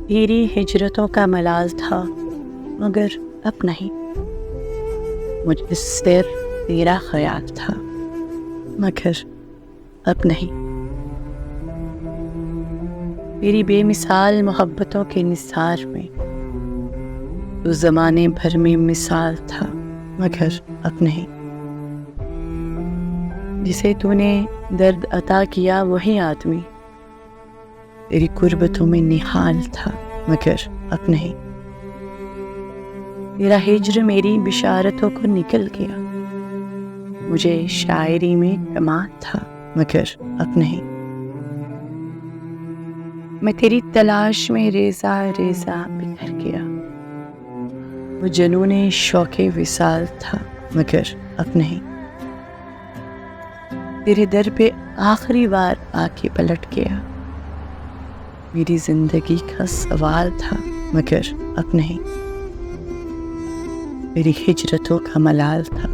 تیری ہجرتوں کا ملال تھا مگر اب نہیں، مجھے صرف تیرا خیال تھا مگر اب نہیں۔ تیری بے مثال محبتوں کے نثار میں تو زمانے بھر میں مثال تھا مگر اب نہیں۔ جسے تو نے درد عطا کیا وہی آدمی تیری قربتوں میں نہال تھا مگر اب نہیں۔ تیرا ہجر میری بشارتوں کو نکل گیا، مجھے شاعری میں کمال تھا مگر اب نہیں۔ میں تیری تلاش میں ریزہ ریزہ بکھر گیا، وہ جنون شوق وصال تھا مگر اب نہیں۔ تیرے در پہ آخری بار آ کے پلٹ گیا، میری زندگی کا سوال تھا مگر اب نہیں۔ میری ہجرتوں کا ملال تھا